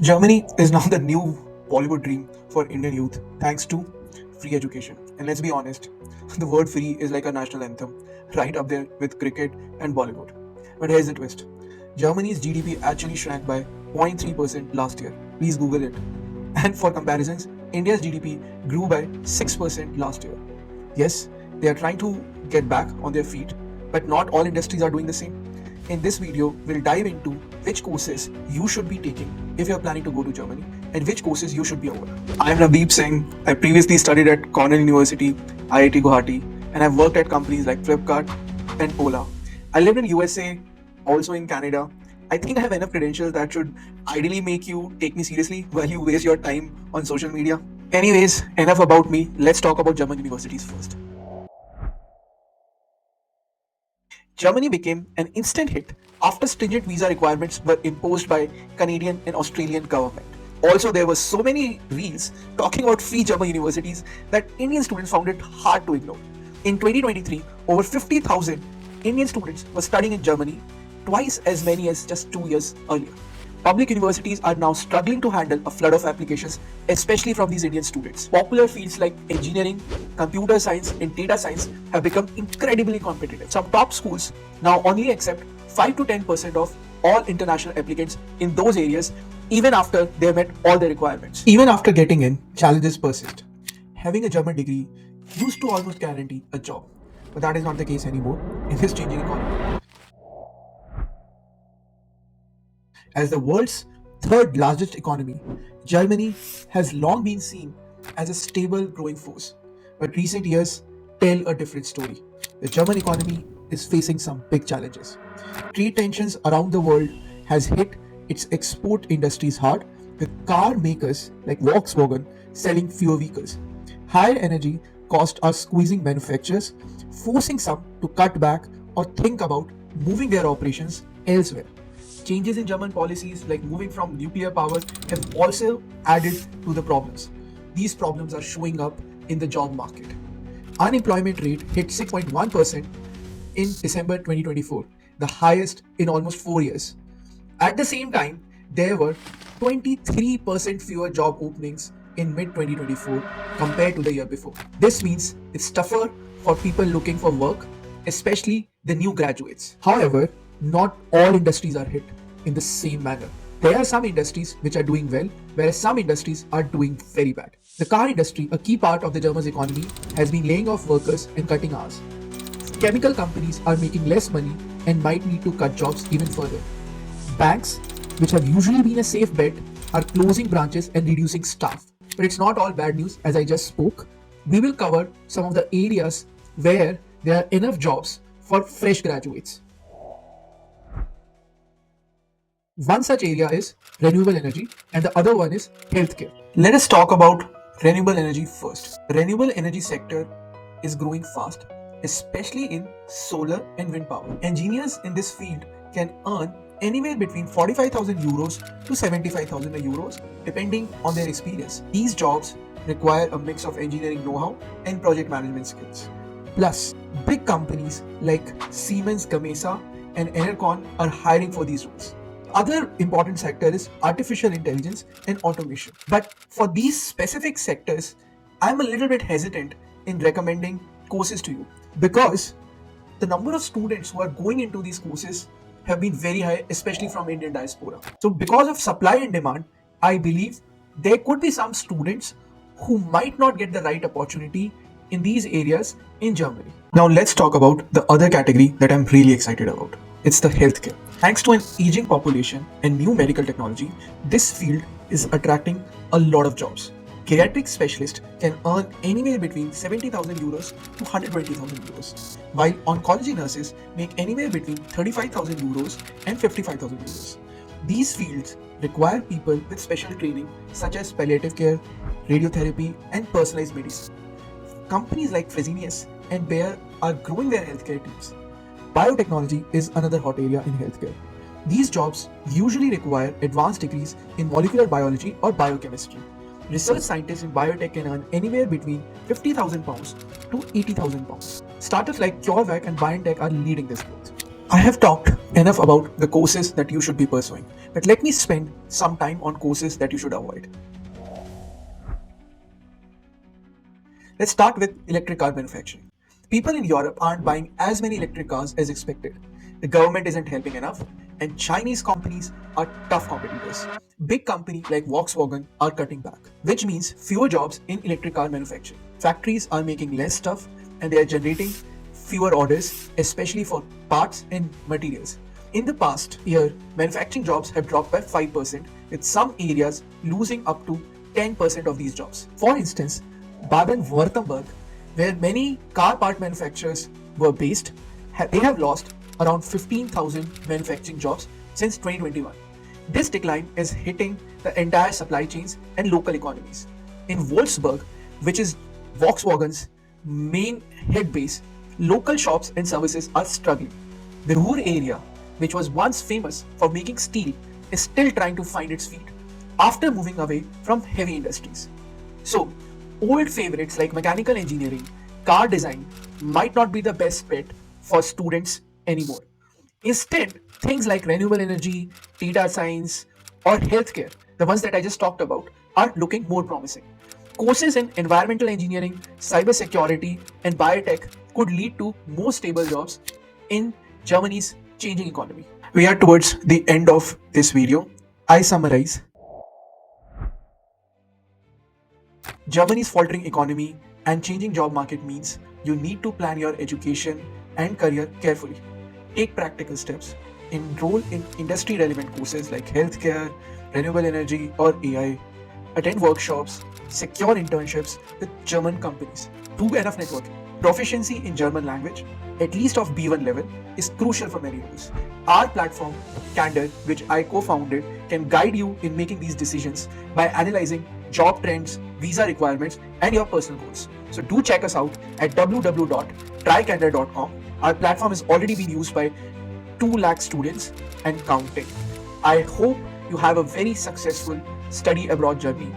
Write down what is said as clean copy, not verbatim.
Germany is now the new Bollywood dream for Indian youth thanks to free education. And let's be honest, the word free is like a national anthem, right up there with cricket and Bollywood. But here's the twist, Germany's GDP actually shrank by 0.3% last year. Please Google it. And for comparisons, India's GDP grew by 6% last year. Yes, they are trying to get back on their feet, but not all industries are doing the same. In this video, we'll dive into which courses you should be taking if you're planning to go to Germany and which courses you should be avoiding. I'm Navdeep Singh. I previously studied at Cornell University, IIT Guwahati, and I've worked at companies like Flipkart and Ola. I lived in USA, also in Canada. I think I have enough credentials that should ideally make you take me seriously while you waste your time on social media. Anyways, enough about me. Let's talk about German universities first. Germany became an instant hit after stringent visa requirements were imposed by Canadian and Australian government. Also, there were so many reels talking about free German universities that Indian students found it hard to ignore. In 2023, over 50,000 Indian students were studying in Germany, twice as many as just 2 years earlier. Public universities are now struggling to handle a flood of applications, especially from these Indian students. Popular fields like engineering, computer science, and data science have become incredibly competitive. Some top schools now only accept 5 to 10% of all international applicants in those areas, even after they have met all the requirements. Even after getting in, challenges persist. Having a German degree used to almost guarantee a job, but that is not the case anymore in this changing economy. As the world's third largest economy, Germany has long been seen as a stable growing force. But recent years tell a different story. The German economy is facing some big challenges. Trade tensions around the world has hit its export industries hard, with car makers like Volkswagen selling fewer vehicles. Higher energy costs are squeezing manufacturers, forcing some to cut back or think about moving their operations elsewhere. Changes in German policies like moving from nuclear power have also added to the problems. These problems are showing up in the job market. Unemployment rate hit 6.1% in December 2024, the highest in almost 4 years. At the same time, there were 23% fewer job openings in mid 2024 compared to the year before. This means it's tougher for people looking for work, especially the new graduates. However, not all industries are hit in the same manner. There are some industries which are doing well, whereas some industries are doing very bad. The car industry, a key part of the German economy, has been laying off workers and cutting hours. Chemical companies are making less money and might need to cut jobs even further. Banks, which have usually been a safe bet, are closing branches and reducing staff. But it's not all bad news, as I just spoke. We will cover some of the areas where there are enough jobs for fresh graduates. One such area is renewable energy, and the other one is healthcare. Let us talk about renewable energy first. The renewable energy sector is growing fast, especially in solar and wind power. Engineers in this field can earn anywhere between 45,000 euros to 75,000 euros depending on their experience. These jobs require a mix of engineering know-how and project management skills. Plus, big companies like Siemens Gamesa and Enercon are hiring for these roles. Other important sector is artificial intelligence and automation. But for these specific sectors, I'm a little bit hesitant in recommending courses to you because the number of students who are going into these courses have been very high, especially from Indian diaspora. So because of supply and demand, I believe there could be some students who might not get the right opportunity in these areas in Germany. Now let's talk about the other category that I'm really excited about. It's the healthcare. Thanks to an aging population and new medical technology, this field is attracting a lot of jobs. Geriatric specialists can earn anywhere between 70,000 euros to 120,000 euros, while oncology nurses make anywhere between 35,000 euros and 55,000 euros. These fields require people with special training such as palliative care, radiotherapy, and personalized medicine. Companies like Fresenius and Bayer are growing their healthcare teams. Biotechnology is another hot area in healthcare. These jobs usually require advanced degrees in molecular biology or biochemistry. Research scientists in biotech can earn anywhere between £50,000 to £80,000. Startups like CureVac and BioNTech are leading this growth. I have talked enough about the courses that you should be pursuing, but let me spend some time on courses that you should avoid. Let's start with electric car manufacturing. People in Europe aren't buying as many electric cars as expected. The government isn't helping enough, and Chinese companies are tough competitors. Big companies like Volkswagen are cutting back, which means fewer jobs in electric car manufacturing. Factories are making less stuff and they are generating fewer orders, especially for parts and materials. In the past year, manufacturing jobs have dropped by 5%, with some areas losing up to 10% of these jobs. For instance, Baden-Württemberg, where many car part manufacturers were based, they have lost around 15,000 manufacturing jobs since 2021. This decline is hitting the entire supply chains and local economies. In Wolfsburg, which is Volkswagen's main head base, local shops and services are struggling. The Ruhr area, which was once famous for making steel, is still trying to find its feet after moving away from heavy industries. So, old favorites like mechanical engineering, car design might not be the best bet for students anymore. Instead, things like renewable energy, data science, or healthcare, the ones that I just talked about, are looking more promising. Courses in environmental engineering, cybersecurity, and biotech could lead to more stable jobs in Germany's changing economy. We are towards the end of this video. I summarize. Germany's faltering economy and changing job market means you need to plan your education and career carefully. Take practical steps. Enroll in industry relevant courses like healthcare, renewable energy, or AI. Attend workshops. Secure internships with German companies. Do enough networking. Proficiency in German language, at least of B1 level, is crucial for many roles. Our platform, Candor, which I co founded, can guide you in making these decisions by analyzing job trends, visa requirements, and your personal goals. So do check us out at www.trycandor.com. Our platform has already been used by 2 lakh students and counting. I hope you have a very successful study abroad journey.